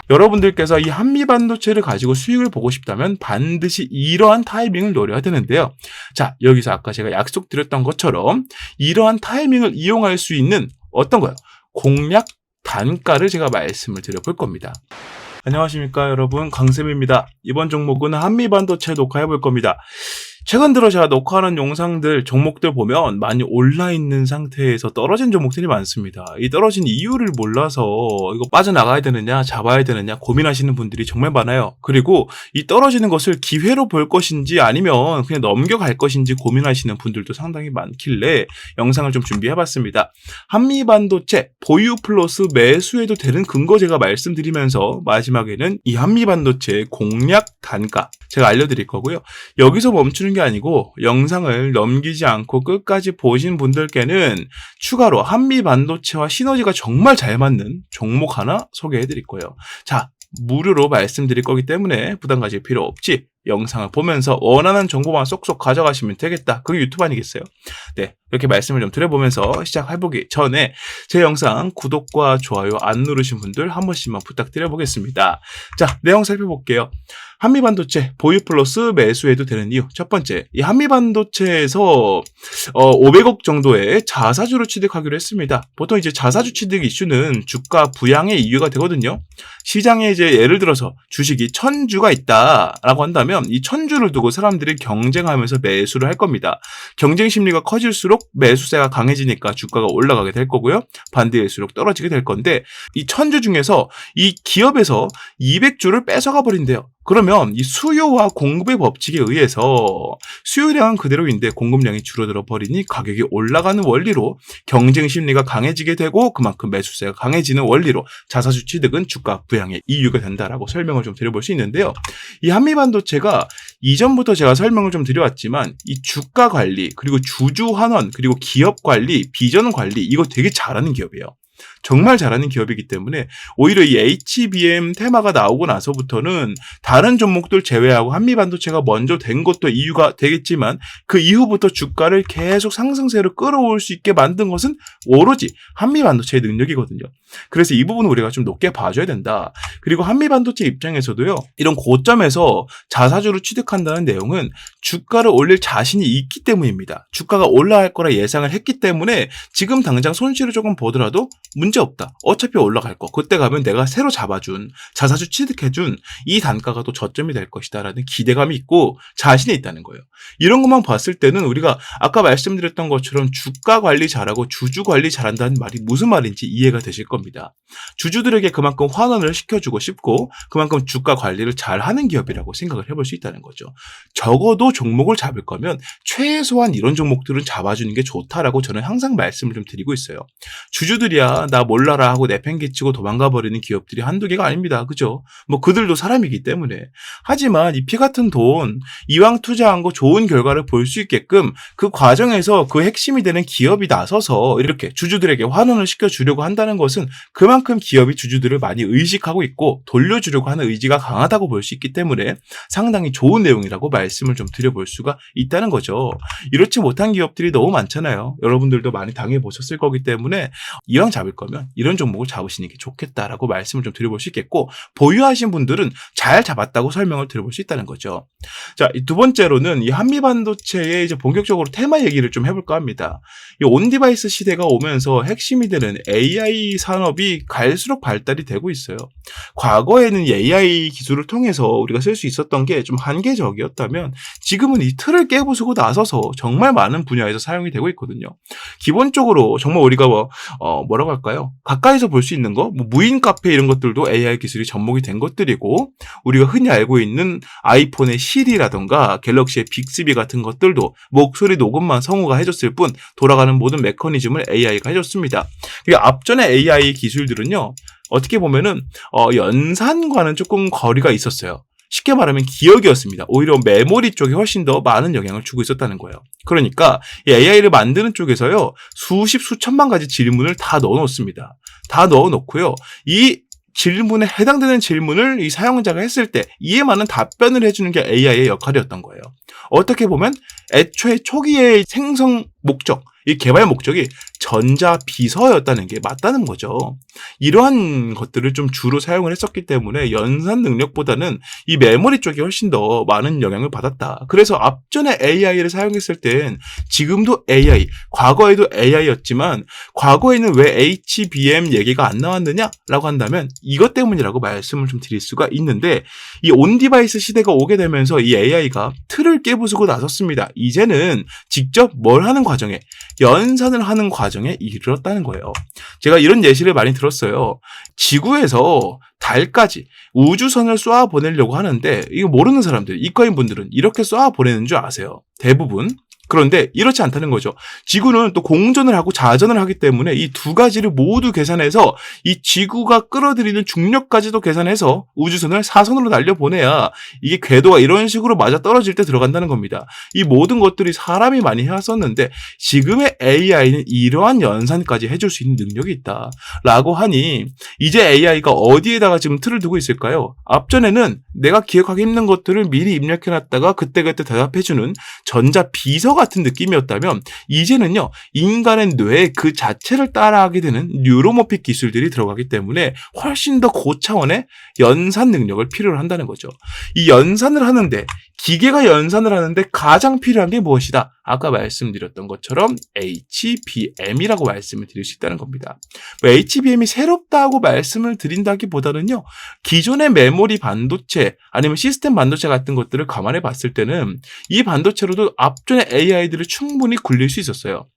여러분들께서 이 한미반도체를 가지고 수익을 보고 싶다면 반드시 이러한 타이밍을 노려야 되는데요. 자, 여기서 아까 제가 약속드렸던 것처럼 이러한 타이밍을 이용할 수 있는 어떤 거요? 공략 단가를 제가 말씀을 드려볼 겁니다. 안녕하십니까 여러분, 강쌤입니다. 이번 종목은 한미반도체 녹화해 볼 겁니다. 최근 들어 제가 녹화하는 영상들, 종목들 보면 많이 올라 있는 상태에서 떨어진 종목들이 많습니다. 이 떨어진 이유를 몰라서 이거 빠져나가야 되느냐, 잡아야 되느냐 고민하시는 분들이 정말 많아요. 그리고 이 떨어지는 것을 기회로 볼 것인지 아니면 그냥 넘겨갈 것인지 고민하시는 분들도 상당히 많길래 영상을 좀 준비해봤습니다. 한미반도체 보유 플러스 매수해도 되는 근거 제가 말씀드리면서 마지막에는 이 한미반도체의 공략 단가 제가 알려드릴 거고요. 여기서 멈추는 게 아니고 영상을 넘기지 않고 끝까지 보신 분들께는 추가로 한미반도체와 시너지가 정말 잘 맞는 종목 하나 소개해 드릴 거예요. 자, 무료로 말씀드릴 거기 때문에 부담 가질 필요 없이 영상을 보면서 원하는 정보만 쏙쏙 가져가시면 되겠다. 그게 유튜브 아니겠어요? 네, 이렇게 말씀을 좀 드려보면서 시작해보기 전에 제 영상 구독과 좋아요 안 누르신 분들 한 번씩만 부탁드려보겠습니다. 자, 내용 살펴볼게요. 한미반도체 보유 플러스 매수해도 되는 이유. 첫 번째, 이 한미반도체에서 500억 정도의 자사주를 취득하기로 했습니다. 보통 이제 자사주 취득 이슈는 주가 부양의 이유가 되거든요. 시장에 이제 예를 들어서 주식이 1000주가 있다라고 한다면 이 1000주를 두고 사람들이 경쟁하면서 매수를 할 겁니다. 경쟁 심리가 커질수록 매수세가 강해지니까 주가가 올라가게 될 거고요. 반대일수록 떨어지게 될 건데 이 1000주 중에서 이 기업에서 200주를 뺏어가 버린대요. 그러면 이 수요와 공급의 법칙에 의해서 수요량은 그대로인데 공급량이 줄어들어 버리니 가격이 올라가는 원리로 경쟁 심리가 강해지게 되고 그만큼 매수세가 강해지는 원리로 자사주 취득은 주가 부양의 이유가 된다라고 설명을 좀 드려볼 수 있는데요. 이 한미반도체가 이전부터 제가 설명을 좀 드려왔지만 이 주가 관리 그리고 주주 환원 그리고 기업 관리 비전 관리 이거 되게 잘하는 기업이에요. 정말 잘하는 기업이기 때문에 오히려 이 HBM 테마가 나오고 나서부터는 다른 종목들 제외하고 한미반도체가 먼저 된 것도 이유가 되겠지만 그 이후부터 주가를 계속 상승세로 끌어올 수 있게 만든 것은 오로지 한미반도체의 능력이거든요. 그래서 이 부분은 우리가 좀 높게 봐줘야 된다. 그리고 한미반도체 입장에서도요. 이런 고점에서 자사주를 취득한다는 내용은 주가를 올릴 자신이 있기 때문입니다. 주가가 올라갈 거라 예상을 했기 때문에 지금 당장 손실을 조금 보더라도 문제 없다. 어차피 올라갈 거. 그때 가면 내가 새로 잡아준 자사주 취득해준 이 단가가 또 저점이 될 것이다라는 기대감이 있고 자신이 있다는 거예요. 이런 것만 봤을 때는 우리가 아까 말씀드렸던 것처럼 주가 관리 잘하고 주주 관리 잘한다는 말이 무슨 말인지 이해가 되실 겁니다. 주주들에게 그만큼 환원을 시켜주고 싶고 그만큼 주가 관리를 잘하는 기업이라고 생각을 해볼 수 있다는 거죠. 적어도 종목을 잡을 거면 최소한 이런 종목들은 잡아주는 게 좋다라고 저는 항상 말씀을 좀 드리고 있어요. 주주들이야 나 몰라라 하고 내팽개치고 도망가 버리는 기업들이 한두 개가 아닙니다. 그죠? 뭐 그들도 사람이기 때문에. 하지만 이 피 같은 돈 이왕 투자한 거 좋은 결과를 볼 수 있게끔 그 과정에서 그 핵심이 되는 기업이 나서서 이렇게 주주들에게 환원을 시켜주려고 한다는 것은 그만큼 기업이 주주들을 많이 의식하고 있고 돌려주려고 하는 의지가 강하다고 볼 수 있기 때문에 상당히 좋은 내용이라고 말씀을 좀 드려볼 수가 있다는 거죠. 이렇지 못한 기업들이 너무 많잖아요. 여러분들도 많이 당해보셨을 거기 때문에 이왕 잡을 거면 이런 종목을 잡으시는 게 좋겠다라고 말씀을 좀 드려볼 수 있겠고 보유하신 분들은 잘 잡았다고 설명을 드려볼 수 있다는 거죠. 자, 두 번째로는 이 한미반도체의 이제 본격적으로 테마 얘기를 좀 해볼까 합니다. 이 온디바이스 시대가 오면서 핵심이 되는 AI 산업이 갈수록 발달이 되고 있어요. 과거에는 이 AI 기술을 통해서 우리가 쓸 수 있었던 게 좀 한계적이었다면 지금은 이 틀을 깨부수고 나서서 정말 많은 분야에서 사용이 되고 있거든요. 기본적으로 정말 우리가 뭐라고 할까요? 가까이서 볼 수 있는 거, 뭐 무인 카페 이런 것들도 AI 기술이 접목이 된 것들이고 우리가 흔히 알고 있는 아이폰의 시리라던가 갤럭시의 빅스비 같은 것들도 목소리 녹음만 성우가 해줬을 뿐 돌아가는 모든 메커니즘을 AI가 해줬습니다. 앞전에 AI 기술들은요. 어떻게 보면은 연산과는 조금 거리가 있었어요. 쉽게 말하면 기억이었습니다. 오히려 메모리 쪽에 훨씬 더 많은 영향을 주고 있었다는 거예요. 그러니까 이 AI를 만드는 쪽에서요. 수십 수천만 가지 질문을 다 넣어놓습니다. 다 넣어놓고요. 이 질문에 해당되는 질문을 이 사용자가 했을 때 이에 맞는 답변을 해주는 게 AI의 역할이었던 거예요. 어떻게 보면 애초에 초기의 생성 목적 이 개발 목적이 전자 비서였다는 게 맞다는 거죠. 이러한 것들을 좀 주로 사용을 했었기 때문에 연산 능력보다는 이 메모리 쪽이 훨씬 더 많은 영향을 받았다. 그래서 앞전에 AI를 사용했을 땐 지금도 AI, 과거에도 AI였지만 과거에는 왜 HBM 얘기가 안 나왔느냐라고 한다면 이것 때문이라고 말씀을 좀 드릴 수가 있는데, 이 온디바이스 시대가 오게 되면서 이 AI가 틀을 깨부수고 나섰습니다. 이제는 직접 뭘 하는 과정에, 연산을 하는 과정에 이르렀다는 거예요. 제가 이런 예시를 많이 들었어요. 지구에서 달까지 우주선을 쏘아 보내려고 하는데 이거 모르는 사람들, 이과인 분들은 이렇게 쏘아 보내는 줄 아세요. 대부분. 그런데 이렇지 않다는 거죠. 지구는 또 공전을 하고 자전을 하기 때문에 이 두 가지를 모두 계산해서 이 지구가 끌어들이는 중력까지도 계산해서 우주선을 사선으로 날려보내야 이게 궤도가 이런 식으로 맞아 떨어질 때 들어간다는 겁니다. 이 모든 것들이 사람이 많이 해왔었는데 지금의 AI는 이러한 연산까지 해줄 수 있는 능력이 있다 라고 하니 이제 AI가 어디에다가 지금 틀을 두고 있을까요? 앞전에는 내가 기억하기 힘든 것들을 미리 입력해놨다가 그때그때 대답해주는 전자 비서 같은 느낌이었다면 이제는요, 인간의 뇌 그 자체를 따라하게 되는 뉴로모픽 기술들이 들어가기 때문에 훨씬 더 고차원의 연산 능력을 필요로 한다는 거죠. 이 연산을 하는데, 기계가 연산을 하는데 가장 필요한 게 무엇이다? 아까 말씀드렸던 것처럼 HBM이라고 말씀을 드릴 수 있다는 겁니다. HBM이 새롭다고 말씀을 드린다기보다는요, 기존의 메모리 반도체 아니면 시스템 반도체 같은 것들을 감안해 봤을 때는 이 반도체로도 앞전의 AI들을 충분히 굴릴 수 있었어요.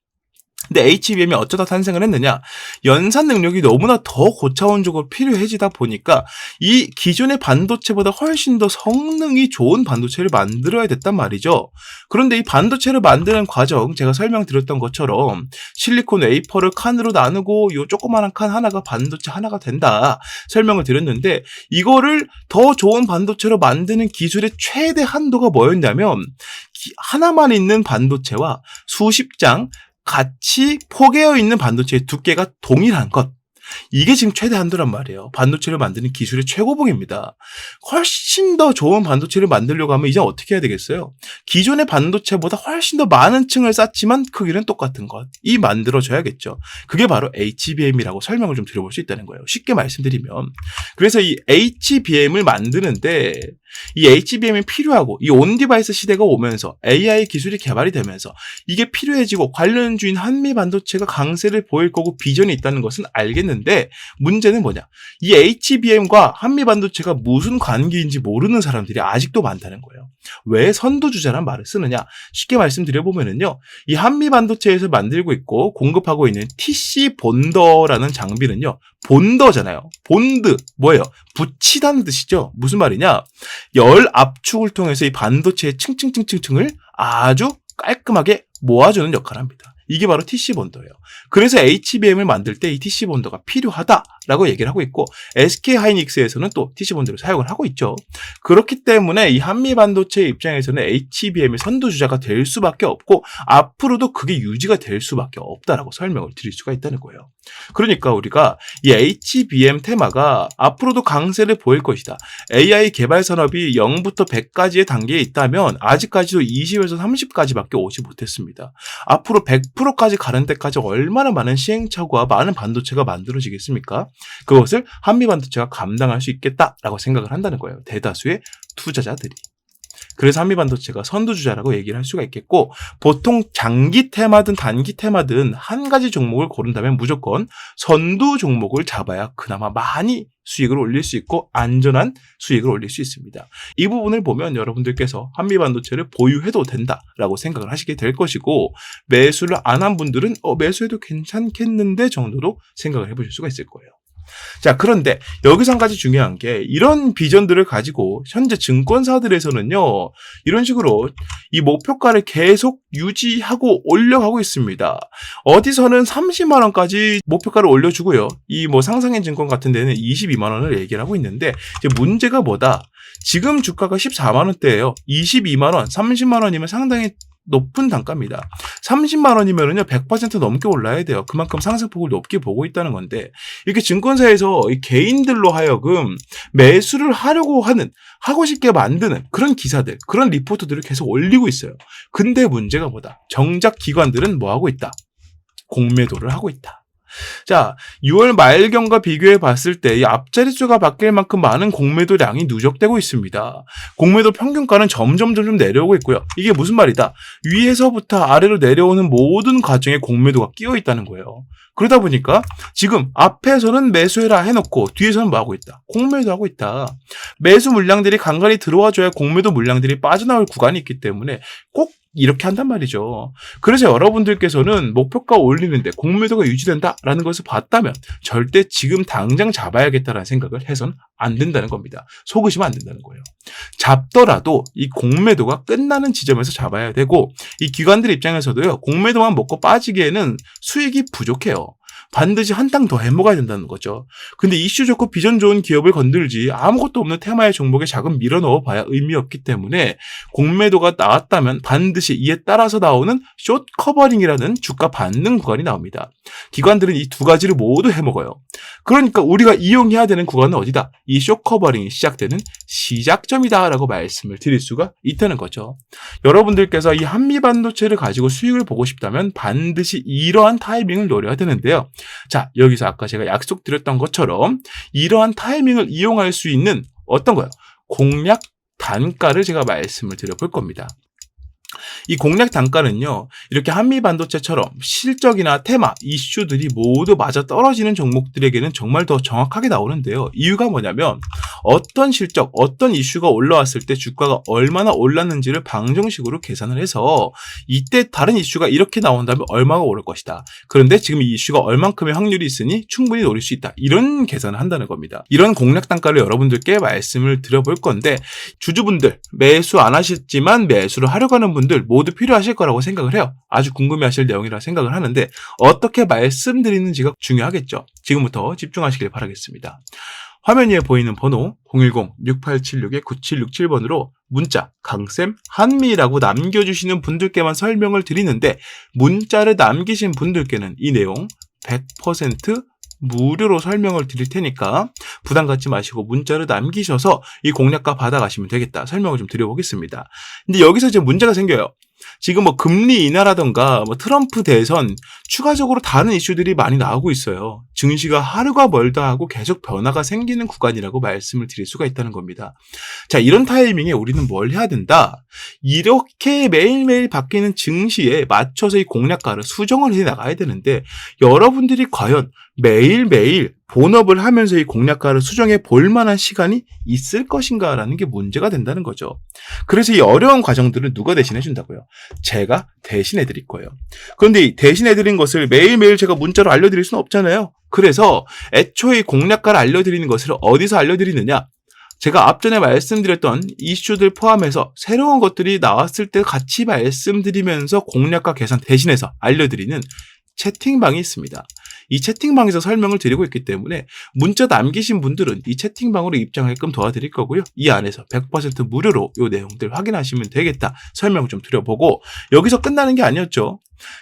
근데 HBM이 어쩌다 탄생을 했느냐? 연산 능력이 너무나 더 고차원적으로 필요해지다 보니까 이 기존의 반도체보다 훨씬 더 성능이 좋은 반도체를 만들어야 됐단 말이죠. 그런데 이 반도체를 만드는 과정, 제가 설명드렸던 것처럼 실리콘 웨이퍼를 칸으로 나누고 이 조그마한 칸 하나가 반도체 하나가 된다 설명을 드렸는데, 이거를 더 좋은 반도체로 만드는 기술의 최대 한도가 뭐였냐면 하나만 있는 반도체와 수십 장 같이 포개어 있는 반도체의 두께가 동일한 것. 이게 지금 최대 한도란 말이에요. 반도체를 만드는 기술의 최고봉입니다. 훨씬 더 좋은 반도체를 만들려고 하면 이제 어떻게 해야 되겠어요? 기존의 반도체보다 훨씬 더 많은 층을 쌓지만 크기는 똑같은 것이 만들어져야겠죠. 그게 바로 HBM이라고 설명을 좀 드려볼 수 있다는 거예요. 쉽게 말씀드리면. 그래서 이 HBM을 만드는데 이 HBM이 필요하고 이 온디바이스 시대가 오면서 AI 기술이 개발이 되면서 이게 필요해지고 관련주인 한미 반도체가 강세를 보일 거고 비전이 있다는 것은 알겠는데, 문제는 뭐냐? 이 HBM과 한미 반도체가 무슨 관계인지 모르는 사람들이 아직도 많다는 거예요. 왜 선두주자란 말을 쓰느냐? 쉽게 말씀드려보면은요, 이 한미 반도체에서 만들고 있고 공급하고 있는 TC 본더라는 장비는요, 본더잖아요. 본드 뭐예요? 붙이다는 뜻이죠. 무슨 말이냐? 열 압축을 통해서 이 반도체의 층층층층층을 아주 깔끔하게 모아주는 역할을 합니다. 이게 바로 TC 본더예요. 그래서 HBM을 만들 때 이 TC 본더가 필요하다라고 얘기를 하고 있고, SK 하이닉스에서는 또 TC 본더를 사용을 하고 있죠. 그렇기 때문에 이 한미 반도체 입장에서는 HBM이 선두주자가 될 수밖에 없고 앞으로도 그게 유지가 될 수밖에 없다라고 설명을 드릴 수가 있다는 거예요. 그러니까 우리가 이 HBM 테마가 앞으로도 강세를 보일 것이다. AI 개발 산업이 0부터 100까지의 단계에 있다면 아직까지도 20에서 30까지밖에 오지 못했습니다. 앞으로 100%까지 가는 데까지 얼마나 많은 시행착오와 많은 반도체가 만들어지겠습니까? 그것을 한미 반도체가 감당할 수 있겠다라고 생각을 한다는 거예요. 대다수의 투자자들이. 그래서 한미 반도체가 선두주자라고 얘기를 할 수가 있겠고, 보통 장기 테마든 단기 테마든 한 가지 종목을 고른다면 무조건 선두 종목을 잡아야 그나마 많이 수익을 올릴 수 있고 안전한 수익을 올릴 수 있습니다. 이 부분을 보면 여러분들께서 한미 반도체를 보유해도 된다라고 생각을 하시게 될 것이고, 매수를 안 한 분들은 매수해도 괜찮겠는데 정도로 생각을 해보실 수가 있을 거예요. 자, 그런데 여기서 한 가지 중요한 게, 이런 비전들을 가지고 현재 증권사들에서는요, 이런 식으로 이 목표가를 계속 유지하고 올려가고 있습니다. 어디서는 30만 원까지 목표가를 올려주고요. 이 상상의 증권 같은 데는 22만 원을 얘기를 하고 있는데, 이제 문제가 뭐다? 지금 주가가 14만 원대예요. 22만 원, 30만 원이면 상당히 높은 단가입니다. 30만 원이면은요, 100% 넘게 올라야 돼요. 그만큼 상승폭을 높게 보고 있다는 건데, 이렇게 증권사에서 개인들로 하여금 매수를 하려고 하는, 하고 싶게 만드는 그런 기사들, 그런 리포트들을 계속 올리고 있어요. 근데 문제가 뭐다? 정작 기관들은 뭐 하고 있다? 공매도를 하고 있다. 자, 6월 말경과 비교해 봤을 때 이 앞자리 수가 바뀔 만큼 많은 공매도량이 누적되고 있습니다. 공매도 평균가는 점점 내려오고 있고요. 이게 무슨 말이다? 위에서부터 아래로 내려오는 모든 과정에 공매도가 끼어 있다는 거예요. 그러다 보니까 지금 앞에서는 매수해라 해놓고 뒤에서는 뭐하고 있다? 공매도하고 있다. 매수 물량들이 간간히 들어와줘야 공매도 물량들이 빠져나올 구간이 있기 때문에 꼭 이렇게 한단 말이죠. 그래서 여러분들께서는 목표가 올리는데 공매도가 유지된다라는 것을 봤다면 절대 지금 당장 잡아야겠다라는 생각을 해서는 안 된다는 겁니다. 속으시면 안 된다는 거예요. 잡더라도 이 공매도가 끝나는 지점에서 잡아야 되고, 이 기관들 입장에서도요, 공매도만 먹고 빠지기에는 수익이 부족해요. 반드시 한 땅 더 해먹어야 된다는 거죠. 근데 이슈 좋고 비전 좋은 기업을 건들지 아무것도 없는 테마의 종목에 자금 밀어 넣어 봐야 의미 없기 때문에 공매도가 나왔다면 반드시 이에 따라서 나오는 숏 커버링이라는 주가 반등 구간이 나옵니다. 기관들은 이 두 가지를 모두 해먹어요. 그러니까 우리가 이용해야 되는 구간은 어디다? 이 숏 커버링이 시작되는 시작점이다 라고 말씀을 드릴 수가 있다는 거죠. 여러분들께서 이 한미반도체를 가지고 수익을 보고 싶다면 반드시 이러한 타이밍을 노려야 되는데요. 자, 여기서 아까 제가 약속드렸던 것처럼 이러한 타이밍을 이용할 수 있는 어떤 거요? 공략 단가를 제가 말씀을 드려볼 겁니다. 이 공략 단가는요, 이렇게 한미반도체처럼 실적이나 테마, 이슈들이 모두 맞아 떨어지는 종목들에게는 정말 더 정확하게 나오는데요. 이유가 뭐냐면 어떤 실적, 어떤 이슈가 올라왔을 때 주가가 얼마나 올랐는지를 방정식으로 계산을 해서 이때 다른 이슈가 이렇게 나온다면 얼마가 오를 것이다. 그런데 지금 이 이슈가 얼만큼의 확률이 있으니 충분히 노릴 수 있다. 이런 계산을 한다는 겁니다. 이런 공략 단가를 여러분들께 말씀을 드려볼 건데, 주주분들 매수 안 하셨지만 매수를 하려고 하는 분들 모두 필요하실 거라고 생각을 해요. 아주 궁금해하실 내용이라 생각을 하는데 어떻게 말씀드리는지가 중요하겠죠. 지금부터 집중하시길 바라겠습니다. 화면 위에 보이는 번호 010-6876-9767번으로 문자 강쌤 한미라고 남겨주시는 분들께만 설명을 드리는데, 문자를 남기신 분들께는 이 내용 100% 무료로 설명을 드릴 테니까 부담 갖지 마시고 문자를 남기셔서 이 공략가 받아가시면 되겠다, 설명을 좀 드려보겠습니다. 근데 여기서 이제 문제가 생겨요. 지금 뭐 금리 인하라던가 뭐 트럼프 대선, 추가적으로 다른 이슈들이 많이 나오고 있어요. 증시가 하루가 멀다 하고 계속 변화가 생기는 구간이라고 말씀을 드릴 수가 있다는 겁니다. 자, 이런 타이밍에 우리는 뭘 해야 된다? 이렇게 매일매일 바뀌는 증시에 맞춰서 이 공략가를 수정을 해 나가야 되는데, 여러분들이 과연 매일매일 본업을 하면서 이 공략가를 수정해 볼 만한 시간이 있을 것인가라는 게 문제가 된다는 거죠. 그래서 이 어려운 과정들은 누가 대신해 준다고요? 제가 대신해 드릴 거예요. 그런데 이 대신해 드린 것을 매일매일 제가 문자로 알려드릴 수는 없잖아요. 그래서 애초에 공략가를 알려드리는 것을 어디서 알려드리느냐? 제가 앞전에 말씀드렸던 이슈들 포함해서 새로운 것들이 나왔을 때 같이 말씀드리면서 공략가 계산 대신해서 알려드리는 채팅방이 있습니다. 이 채팅방에서 설명을 드리고 있기 때문에 문자 남기신 분들은 이 채팅방으로 입장하게끔 도와드릴 거고요. 이 안에서 100% 무료로 이 내용들 확인하시면 되겠다, 설명 좀 드려보고, 여기서 끝나는 게 아니었죠.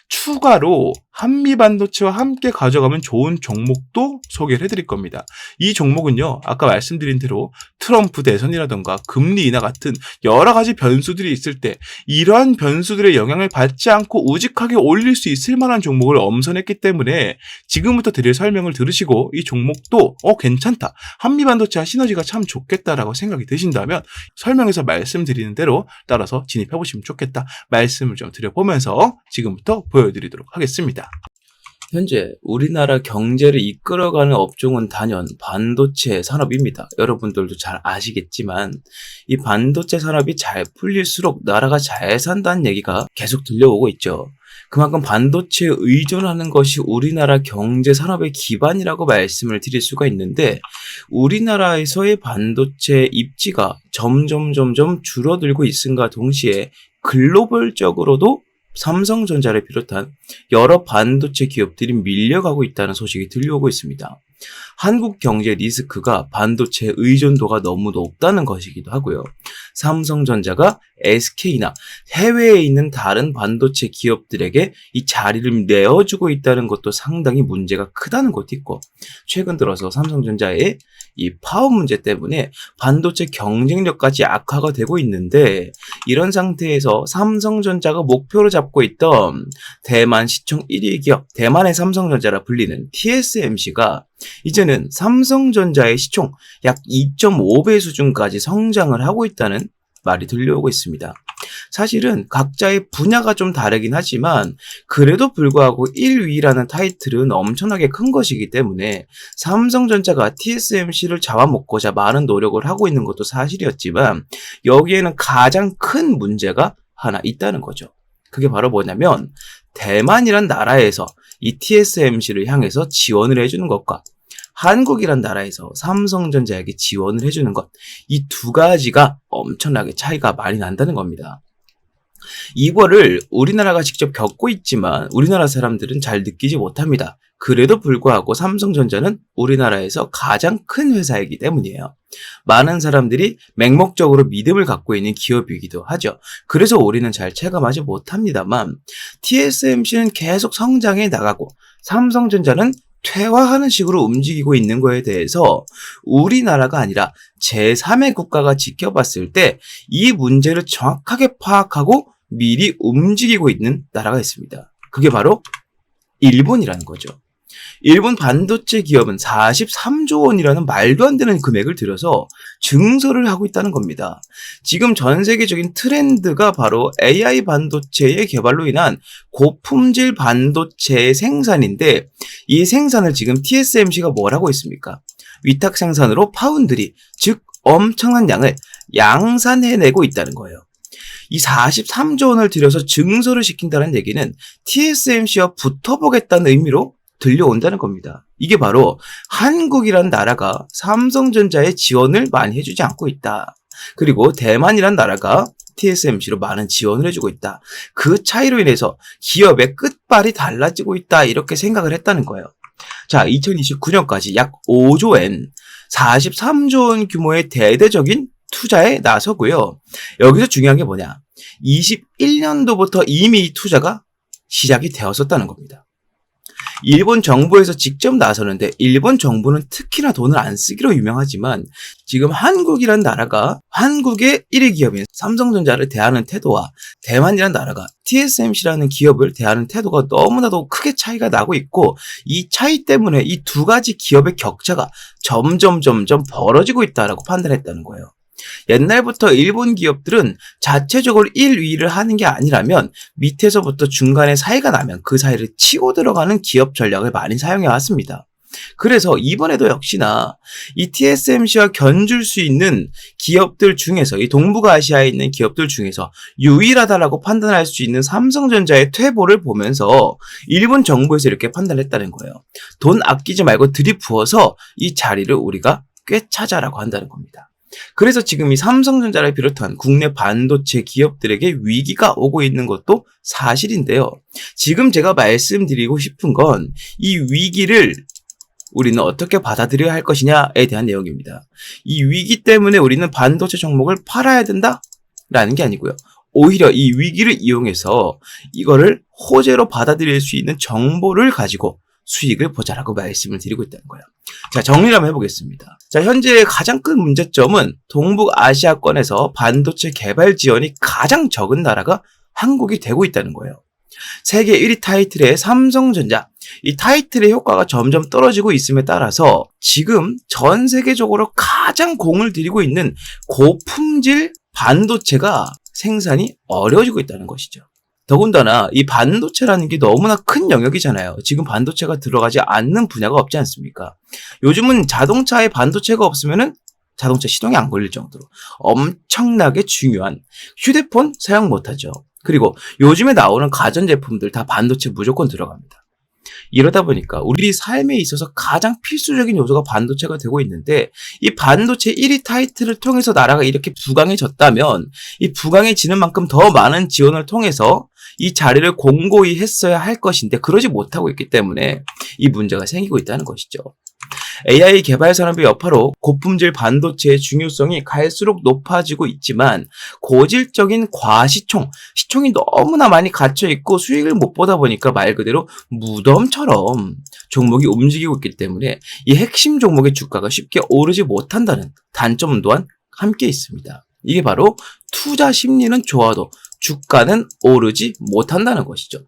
추가로 한미반도체와 함께 가져가면 좋은 종목도 소개를 해드릴 겁니다. 이 종목은요, 아까 말씀드린 대로 트럼프 대선이라던가 금리 인하 같은 여러 가지 변수들이 있을 때 이러한 변수들의 영향을 받지 않고 우직하게 올릴 수 있을 만한 종목을 엄선했기 때문에 지금부터 드릴 설명을 들으시고 이 종목도 괜찮다, 한미반도체와 시너지가 참 좋겠다라고 생각이 드신다면 설명에서 말씀드리는 대로 따라서 진입해보시면 좋겠다, 말씀을 좀 드려보면서 지금부터 보여드리도록 하겠습니다. 현재 우리나라 경제를 이끌어가는 업종은 단연 반도체 산업입니다. 여러분들도 잘 아시겠지만 이 반도체 산업이 잘 풀릴수록 나라가 잘 산다는 얘기가 계속 들려오고 있죠. 그만큼 반도체에 의존하는 것이 우리나라 경제 산업의 기반이라고 말씀을 드릴 수가 있는데, 우리나라에서의 반도체 입지가 점점 줄어들고 있음과 동시에 글로벌적으로도 삼성전자를 비롯한 여러 반도체 기업들이 밀려가고 있다는 소식이 들려오고 있습니다. 한국 경제 리스크가 반도체 의존도가 너무 높다는 것이기도 하고요. 삼성전자가 SK나 해외에 있는 다른 반도체 기업들에게 이 자리를 내어주고 있다는 것도 상당히 문제가 크다는 것도 있고, 최근 들어서 삼성전자의 이 파업 문제 때문에 반도체 경쟁력까지 악화가 되고 있는데, 이런 상태에서 삼성전자가 목표로 잡고 있던 대만 시총 1위 기업, 대만의 삼성전자라 불리는 TSMC가 이제는 삼성전자의 시총 약 2.5배 수준까지 성장을 하고 있다는 말이 들려오고 있습니다. 사실은 각자의 분야가 좀 다르긴 하지만 그래도 불구하고 1위라는 타이틀은 엄청나게 큰 것이기 때문에 삼성전자가 TSMC를 잡아먹고자 많은 노력을 하고 있는 것도 사실이었지만, 여기에는 가장 큰 문제가 하나 있다는 거죠. 그게 바로 뭐냐면, 대만이란 나라에서 이 TSMC를 향해서 지원을 해주는 것과 한국이란 나라에서 삼성전자에게 지원을 해주는 것, 이 두 가지가 엄청나게 차이가 많이 난다는 겁니다. 이거를 우리나라가 직접 겪고 있지만 우리나라 사람들은 잘 느끼지 못합니다. 그래도 불구하고 삼성전자는 우리나라에서 가장 큰 회사이기 때문이에요. 많은 사람들이 맹목적으로 믿음을 갖고 있는 기업이기도 하죠. 그래서 우리는 잘 체감하지 못합니다만, TSMC는 계속 성장해 나가고 삼성전자는 퇴화하는 식으로 움직이고 있는 거에 대해서 우리나라가 아니라 제3의 국가가 지켜봤을 때 이 문제를 정확하게 파악하고 미리 움직이고 있는 나라가 있습니다. 그게 바로 일본이라는 거죠. 일본 반도체 기업은 43조 원이라는 말도 안 되는 금액을 들여서 증설을 하고 있다는 겁니다. 지금 전 세계적인 트렌드가 바로 AI 반도체의 개발로 인한 고품질 반도체의 생산인데, 이 생산을 지금 TSMC가 뭘 하고 있습니까? 위탁 생산으로 파운드리, 즉 엄청난 양을 양산해내고 있다는 거예요. 이 43조 원을 들여서 증설을 시킨다는 얘기는 TSMC와 붙어보겠다는 의미로 들려온다는 겁니다. 이게 바로 한국이란 나라가 삼성전자에 지원을 많이 해주지 않고 있다. 그리고 대만이란 나라가 TSMC로 많은 지원을 해주고 있다. 그 차이로 인해서 기업의 끝발이 달라지고 있다. 이렇게 생각을 했다는 거예요. 자, 2029년까지 약 5조엔 43조 원 규모의 대대적인 투자에 나서고요. 여기서 중요한 게 뭐냐? 21년도부터 이미 이 투자가 시작이 되었었다는 겁니다. 일본 정부에서 직접 나서는데, 일본 정부는 특히나 돈을 안 쓰기로 유명하지만 지금 한국이란 나라가 한국의 1위 기업인 삼성전자를 대하는 태도와 대만이란 나라가 TSMC라는 기업을 대하는 태도가 너무나도 크게 차이가 나고 있고, 이 차이 때문에 이 두 가지 기업의 격차가 점점 벌어지고 있다라고 판단했다는 거예요. 옛날부터 일본 기업들은 자체적으로 1위를 하는 게 아니라면 밑에서부터 중간에 사이가 나면 그 사이를 치고 들어가는 기업 전략을 많이 사용해 왔습니다. 그래서 이번에도 역시나 이 TSMC와 견줄 수 있는 기업들 중에서, 이 동북아시아에 있는 기업들 중에서 유일하다라고 판단할 수 있는 삼성전자의 퇴보를 보면서 일본 정부에서 이렇게 판단했다는 거예요. 돈 아끼지 말고 들이부어서 이 자리를 우리가 꿰차자라고 한다는 겁니다. 그래서 지금 이 삼성전자를 비롯한 국내 반도체 기업들에게 위기가 오고 있는 것도 사실인데요. 지금 제가 말씀드리고 싶은 건 이 위기를 우리는 어떻게 받아들여야 할 것이냐에 대한 내용입니다. 이 위기 때문에 우리는 반도체 종목을 팔아야 된다라는 게 아니고요. 오히려 이 위기를 이용해서 이거를 호재로 받아들일 수 있는 정보를 가지고 수익을 보자라고 말씀을 드리고 있다는 거예요. 자, 정리를 한번 해보겠습니다. 자, 현재 가장 큰 문제점은 동북아시아권에서 반도체 개발 지원이 가장 적은 나라가 한국이 되고 있다는 거예요. 세계 1위 타이틀의 삼성전자, 이 타이틀의 효과가 점점 떨어지고 있음에 따라서 지금 전 세계적으로 가장 공을 들이고 있는 고품질 반도체가 생산이 어려워지고 있다는 것이죠. 더군다나 이 반도체라는 게 너무나 큰 영역이잖아요. 지금 반도체가 들어가지 않는 분야가 없지 않습니까? 요즘은 자동차에 반도체가 없으면은 자동차 시동이 안 걸릴 정도로 엄청나게 중요한 휴대폰 사용 못하죠. 그리고 요즘에 나오는 가전제품들 다 반도체 무조건 들어갑니다. 이러다 보니까 우리 삶에 있어서 가장 필수적인 요소가 반도체가 되고 있는데, 이 반도체 1위 타이틀을 통해서 나라가 이렇게 부강해졌다면 이 부강해지는 만큼 더 많은 지원을 통해서 이 자리를 공고히 했어야 할 것인데 그러지 못하고 있기 때문에 이 문제가 생기고 있다는 것이죠. AI 개발 산업의 여파로 고품질 반도체의 중요성이 갈수록 높아지고 있지만 고질적인 시총이 너무나 많이 갇혀 있고 수익을 못 보다 보니까 말 그대로 무덤처럼 종목이 움직이고 있기 때문에 이 핵심 종목의 주가가 쉽게 오르지 못한다는 단점 또한 함께 있습니다. 이게 바로 투자 심리는 좋아도 주가는 오르지 못한다는 것이죠.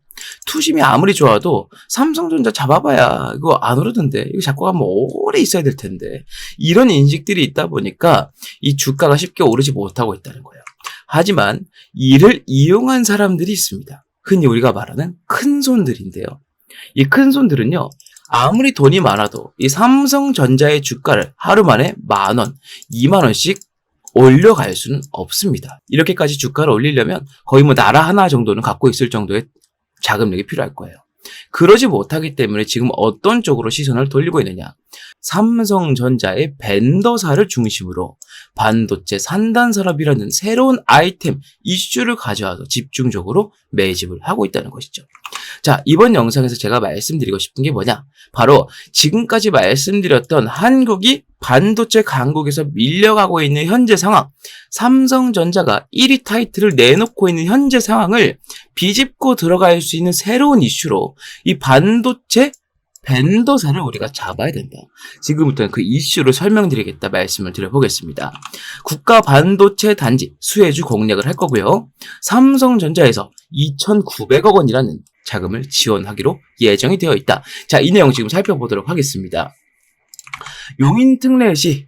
투심이 아무리 좋아도 삼성전자 잡아봐야 이거 안 오르던데, 이거 잡고 가면 오래 있어야 될 텐데, 이런 인식들이 있다 보니까 이 주가가 쉽게 오르지 못하고 있다는 거예요. 하지만 이를 이용한 사람들이 있습니다. 흔히 우리가 말하는 큰손들인데요. 이 큰손들은요, 아무리 돈이 많아도 이 삼성전자의 주가를 하루 만에 10,000원, 20,000원씩 올려갈 수는 없습니다. 이렇게까지 주가를 올리려면 거의 뭐 나라 하나 정도는 갖고 있을 정도의 자금력이 필요할 거예요. 그러지 못하기 때문에 지금 어떤 쪽으로 시선을 돌리고 있느냐. 삼성전자의 벤더사를 중심으로 반도체 산단 산업이라는 새로운 아이템, 이슈를 가져와서 집중적으로 매집을 하고 있다는 것이죠. 자, 이번 영상에서 제가 말씀드리고 싶은 게 뭐냐? 바로 지금까지 말씀드렸던 한국이 반도체 강국에서 밀려가고 있는 현재 상황, 삼성전자가 1위 타이틀을 내놓고 있는 현재 상황을 비집고 들어갈 수 있는 새로운 이슈로 이 반도체 벤더사를 우리가 잡아야 된다. 지금부터는 그 이슈를 설명드리겠다 말씀을 드려보겠습니다. 국가 반도체 단지 수혜주 공략을 할 거고요. 삼성전자에서 2,900억 원이라는 자금을 지원하기로 예정이 되어 있다. 자, 이 내용 지금 살펴보도록 하겠습니다. 용인특례시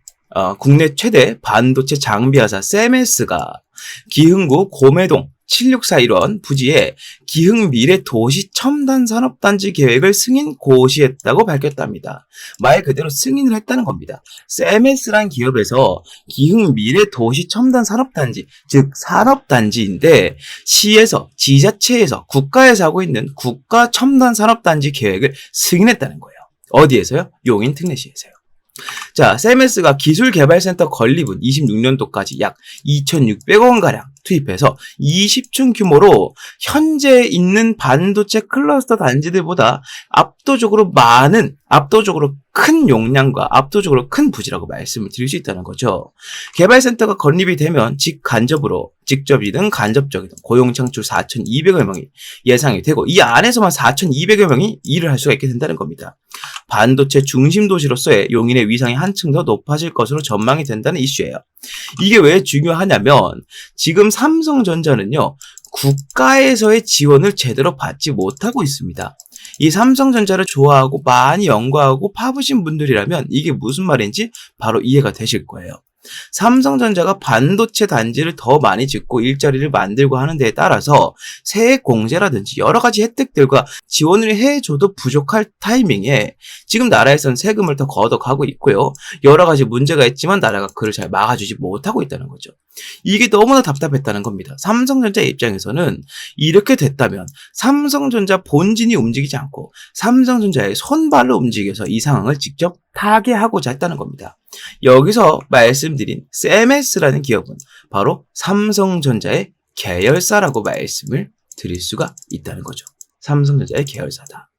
국내 최대 반도체 장비회사 세메스가 기흥구 고매동 7641원 부지에 기흥미래 도시 첨단 산업단지 계획을 승인 고시했다고 밝혔답니다. 말 그대로 승인을 했다는 겁니다. 세메스란 기업에서 기흥미래 도시 첨단 산업단지, 즉 산업단지인데 시에서, 지자체에서, 국가에서 하고 있는 국가 첨단 산업단지 계획을 승인했다는 거예요. 어디에서요? 용인특례시에서요. 자, 세메스가 기술개발센터 건립은 26년도까지 약 2,600억 원가량 투입해서 20층 규모로 현재 있는 반도체 클러스터 단지들보다 압도적으로 큰 용량과 압도적으로 큰 부지라고 말씀을 드릴 수 있다는 거죠. 개발센터가 건립이 되면 직접이든 간접적이든 고용 창출 4,200여 명이 예상이 되고 이 안에서만 4,200여 명이 일을 할 수가 있게 된다는 겁니다. 반도체 중심 도시로서의 용인의 위상이 한층 더 높아질 것으로 전망이 된다는 이슈예요. 이게 왜 중요하냐면 지금 삼성전자는요, 국가에서의 지원을 제대로 받지 못하고 있습니다. 이 삼성전자를 좋아하고 많이 연구하고 파보신 분들이라면 이게 무슨 말인지 바로 이해가 되실 거예요. 삼성전자가 반도체 단지를 더 많이 짓고 일자리를 만들고 하는 데에 따라서 세액 공제라든지 여러 가지 혜택들과 지원을 해줘도 부족할 타이밍에 지금 나라에서는 세금을 더 걷어가고 있고요. 여러 가지 문제가 있지만 나라가 그를 잘 막아주지 못하고 있다는 거죠. 이게 너무나 답답했다는 겁니다. 삼성전자 입장에서는 이렇게 됐다면 삼성전자 본진이 움직이지 않고 삼성전자의 손발로 움직여서 이 상황을 직접 타개하고자 했다는 겁니다. 여기서 말씀드린 세메스라는 기업은 바로 삼성전자의 계열사라고 말씀을 드릴 수가 있다는 거죠. 삼성전자의 계열사다.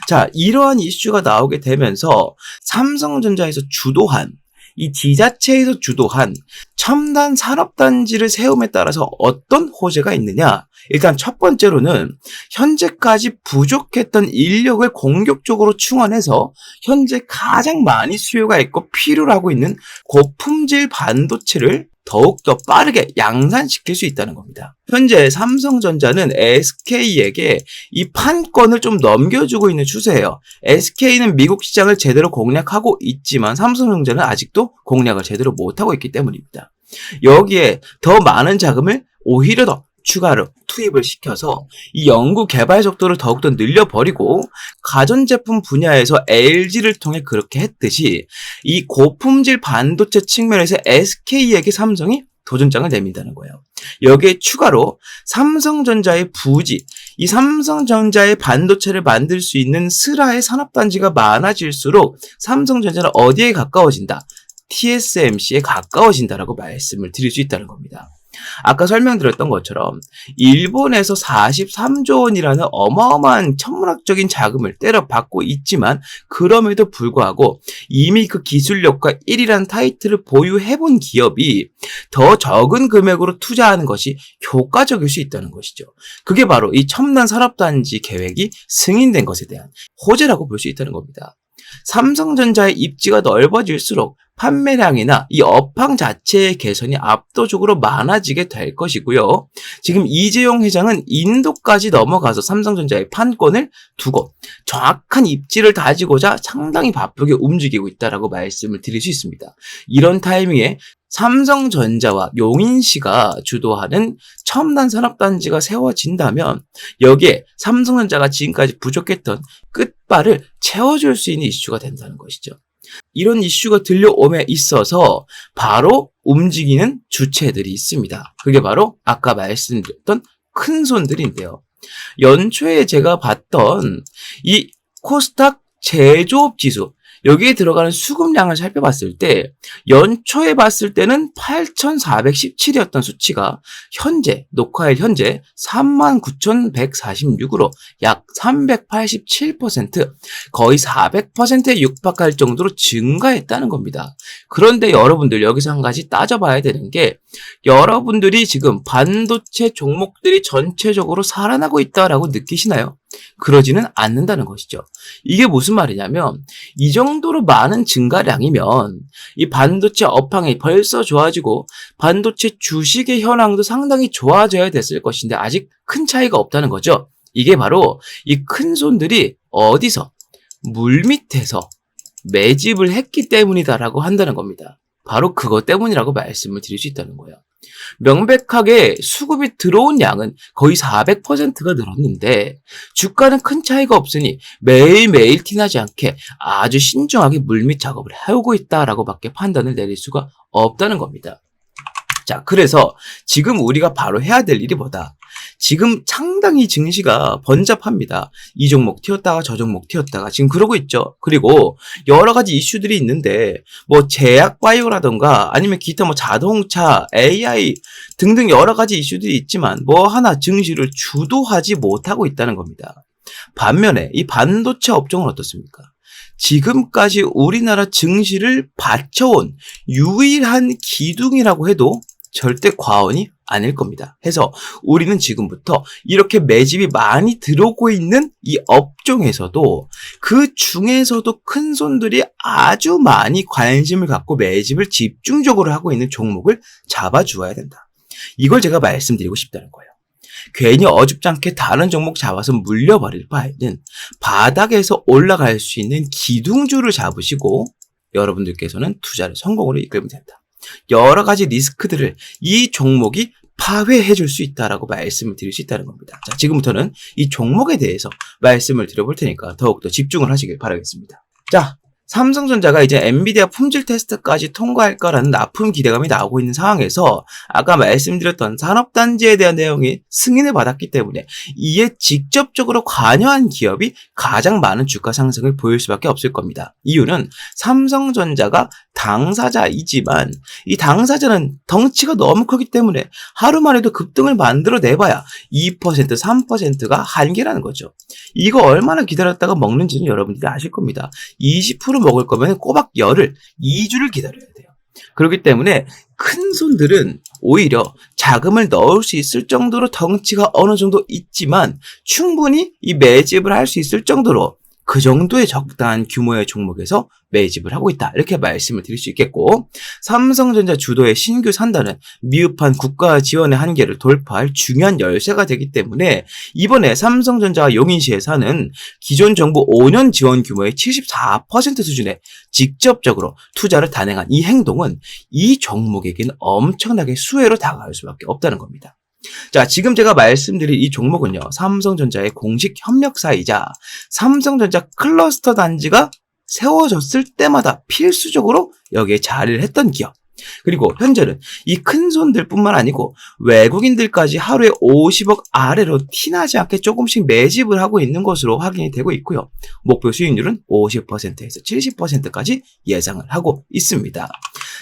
자, 이러한 이슈가 나오게 되면서 삼성전자에서 주도한, 이 지자체에서 주도한 첨단 산업단지를 세움에 따라서 어떤 호재가 있느냐? 일단 첫 번째로는 현재까지 부족했던 인력을 공격적으로 충원해서 현재 가장 많이 수요가 있고 필요로 하고 있는 고품질 반도체를 더욱더 빠르게 양산시킬 수 있다는 겁니다. 현재 삼성전자는 SK에게 이 판권을 좀 넘겨주고 있는 추세예요. SK는 미국 시장을 제대로 공략하고 있지만 삼성전자는 아직도 공략을 제대로 못하고 있기 때문입니다. 여기에 더 많은 자금을 오히려 더 추가로 투입을 시켜서 이 연구 개발 속도를 더욱더 늘려버리고 가전제품 분야에서 LG를 통해 그렇게 했듯이 이 고품질 반도체 측면에서 SK에게 삼성이 도전장을 내민다는 거예요. 여기에 추가로 삼성전자의 부지, 이 삼성전자의 반도체를 만들 수 있는 슬하의 산업단지가 많아질수록 삼성전자는 어디에 가까워진다? TSMC에 가까워진다라고 말씀을 드릴 수 있다는 겁니다. 아까 설명드렸던 것처럼 일본에서 43조 원이라는 어마어마한 천문학적인 자금을 때려받고 있지만 그럼에도 불구하고 이미 그 기술력과 1위라는 타이틀을 보유해본 기업이 더 적은 금액으로 투자하는 것이 효과적일 수 있다는 것이죠. 그게 바로 이 첨단 산업단지 계획이 승인된 것에 대한 호재라고 볼 수 있다는 겁니다. 삼성전자의 입지가 넓어질수록 판매량이나 이 업황 자체의 개선이 압도적으로 많아지게 될 것이고요. 지금 이재용 회장은 인도까지 넘어가서 삼성전자의 판권을 두고 정확한 입지를 다지고자 상당히 바쁘게 움직이고 있다라고 말씀을 드릴 수 있습니다. 이런 타이밍에 삼성전자와 용인시가 주도하는 첨단 산업단지가 세워진다면 여기에 삼성전자가 지금까지 부족했던 끝발을 채워줄 수 있는 이슈가 된다는 것이죠. 이런 이슈가 들려옴에 있어서 바로 움직이는 주체들이 있습니다. 그게 바로 아까 말씀드렸던 큰 손들인데요. 연초에 제가 봤던 이 코스닥 제조업 지수, 여기에 들어가는 수급량을 살펴봤을 때 연초에 봤을 때는 8,417이었던 수치가 현재 녹화일 현재 39,146으로 약 387% 거의 400%에 육박할 정도로 증가했다는 겁니다. 그런데 여러분들 여기서 한 가지 따져봐야 되는 게 여러분들이 지금 반도체 종목들이 전체적으로 살아나고 있다라고 느끼시나요? 그러지는 않는다는 것이죠. 이게 무슨 말이냐면 이 정도로 많은 증가량이면 이 반도체 업황이 벌써 좋아지고 반도체 주식의 현황도 상당히 좋아져야 됐을 것인데 아직 큰 차이가 없다는 거죠. 이게 바로 이 큰 손들이 어디서 물밑에서 매집을 했기 때문이다라고 한다는 겁니다. 바로 그것 때문이라고 말씀을 드릴 수 있다는 거예요. 명백하게 수급이 들어온 양은 거의 400%가 늘었는데 주가는 큰 차이가 없으니 매일매일 티나지 않게 아주 신중하게 물밑 작업을 해오고 있다라고 밖에 판단을 내릴 수가 없다는 겁니다. 자, 그래서 지금 우리가 바로 해야 될 일이 뭐다? 지금 상당히 증시가 번잡합니다. 이 종목 튀었다가 저 종목 튀었다가 지금 그러고 있죠. 그리고 여러 가지 이슈들이 있는데 뭐 제약 바이오라던가 아니면 기타 뭐 자동차, AI 등등 여러 가지 이슈들이 있지만 뭐 하나 증시를 주도하지 못하고 있다는 겁니다. 반면에 이 반도체 업종은 어떻습니까? 지금까지 우리나라 증시를 받쳐온 유일한 기둥이라고 해도 절대 과언이 아닐 겁니다. 해서 우리는 지금부터 이렇게 매집이 많이 들어오고 있는 이 업종에서도 그 중에서도 큰 손들이 아주 많이 관심을 갖고 매집을 집중적으로 하고 있는 종목을 잡아주어야 된다. 이걸 제가 말씀드리고 싶다는 거예요. 괜히 어줍잖게 다른 종목 잡아서 물려버릴 바에는 바닥에서 올라갈 수 있는 기둥주를 잡으시고 여러분들께서는 투자를 성공으로 이끌면 된다. 여러 가지 리스크들을 이 종목이 파회해 줄 수 있다라고 말씀을 드릴 수 있다는 겁니다. 자, 지금부터는 이 종목에 대해서 말씀을 드려볼 테니까 더욱더 집중을 하시길 바라겠습니다. 자, 삼성전자가 이제 엔비디아 품질 테스트까지 통과할 거라는 납품 기대감이 나오고 있는 상황에서 아까 말씀드렸던 산업단지에 대한 내용이 승인을 받았기 때문에 이에 직접적으로 관여한 기업이 가장 많은 주가 상승을 보일 수밖에 없을 겁니다. 이유는 삼성전자가 당사자이지만 이 당사자는 덩치가 너무 크기 때문에 하루만 해도 급등을 만들어내봐야 2%, 3%가 한계라는 거죠. 이거 얼마나 기다렸다가 먹는지는 여러분들이 아실 겁니다. 20% 먹을 거면 꼬박 열흘, 2주를 기다려야 돼요. 그렇기 때문에 큰 손들은 오히려 자금을 넣을 수 있을 정도로 덩치가 어느 정도 있지만 충분히 이 매집을 할 수 있을 정도로 그 정도의 적당한 규모의 종목에서 매집을 하고 있다. 이렇게 말씀을 드릴 수 있겠고 삼성전자 주도의 신규 산단은 미흡한 국가 지원의 한계를 돌파할 중요한 열쇠가 되기 때문에 이번에 삼성전자와 용인시에서는 기존 정부 5년 지원 규모의 74% 수준에 직접적으로 투자를 단행한 이 행동은 이 종목에게는 엄청나게 수혜로 다가갈 수밖에 없다는 겁니다. 자, 지금 제가 말씀드린 이 종목은요, 삼성전자의 공식 협력사이자 삼성전자 클러스터 단지가 세워졌을 때마다 필수적으로 여기에 자리를 했던 기업. 그리고 현재는 이 큰 손들뿐만 아니고 외국인들까지 하루에 50억 아래로 티나지 않게 조금씩 매집을 하고 있는 것으로 확인이 되고 있고요. 목표 수익률은 50%에서 70%까지 예상을 하고 있습니다.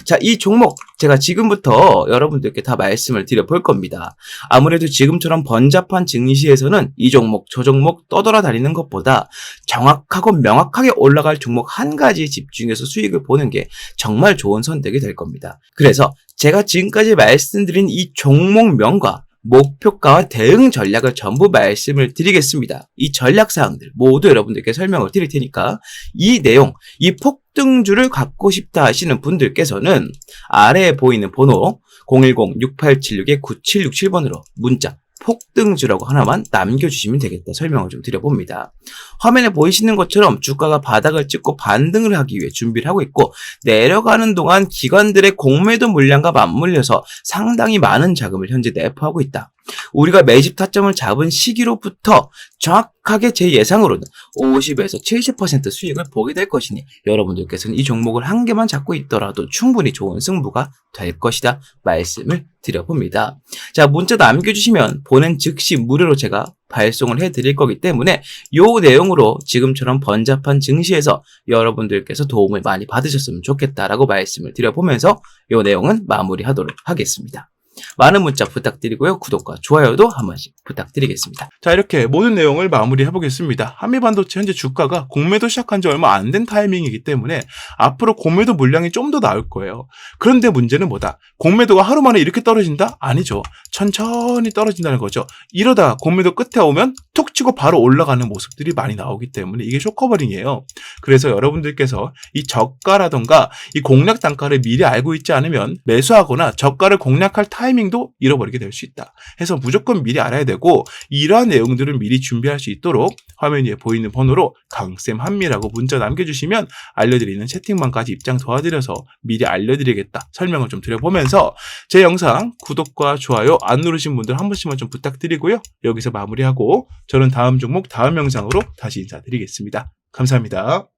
자, 이 종목 제가 지금부터 여러분들께 다 말씀을 드려볼 겁니다. 아무래도 지금처럼 번잡한 증시에서는 이 종목, 저 종목 떠돌아다니는 것보다 정확하고 명확하게 올라갈 종목 한 가지에 집중해서 수익을 보는 게 정말 좋은 선택이 될 겁니다. 그래서 제가 지금까지 말씀드린 이 종목명과 목표가와 대응 전략을 전부 말씀을 드리겠습니다. 이 전략사항들 모두 여러분들께 설명을 드릴 테니까 이 내용, 이 폭등주를 갖고 싶다 하시는 분들께서는 아래에 보이는 번호 010-6876-9767번으로 문자 폭등주라고 하나만 남겨주시면 되겠다 설명을 좀 드려봅니다. 화면에 보이시는 것처럼 주가가 바닥을 찍고 반등을 하기 위해 준비를 하고 있고 내려가는 동안 기관들의 공매도 물량과 맞물려서 상당히 많은 자금을 현재 내포하고 있다. 우리가 매집 타점을 잡은 시기로부터 정확하게 제 예상으로는 50에서 70% 수익을 보게 될 것이니 여러분들께서는 이 종목을 한 개만 잡고 있더라도 충분히 좋은 승부가 될 것이다 말씀을 드려봅니다. 자, 문자 남겨주시면 보낸 즉시 무료로 제가 발송을 해드릴 거기 때문에 이 내용으로 지금처럼 번잡한 증시에서 여러분들께서 도움을 많이 받으셨으면 좋겠다라고 말씀을 드려보면서 이 내용은 마무리하도록 하겠습니다. 많은 문자 부탁드리고요. 구독과 좋아요도 한 번씩 부탁드리겠습니다. 자, 이렇게 모든 내용을 마무리해 보겠습니다. 한미반도체 현재 주가가 공매도 시작한 지 얼마 안 된 타이밍이기 때문에 앞으로 공매도 물량이 좀 더 나올 거예요. 그런데 문제는 뭐다? 공매도가 하루 만에 이렇게 떨어진다? 아니죠. 천천히 떨어진다는 거죠. 이러다 공매도 끝에 오면 툭 치고 바로 올라가는 모습들이 많이 나오기 때문에 이게 쇼커버링이에요. 그래서 여러분들께서 이 저가라던가 이 공략 단가를 미리 알고 있지 않으면 매수하거나 저가를 공략할 타이밍도 잃어버리게 될 수 있다. 해서 무조건 미리 알아야 되고 이러한 내용들을 미리 준비할 수 있도록 화면 위에 보이는 번호로 강쌤 한미라고 문자 남겨주시면 알려드리는 채팅방까지 입장 도와드려서 미리 알려드리겠다 설명을 좀 드려보면서 제 영상 구독과 좋아요 안 누르신 분들 한 번씩만 좀 부탁드리고요. 여기서 마무리하고 저는 다음 종목 다음 영상으로 다시 인사드리겠습니다. 감사합니다.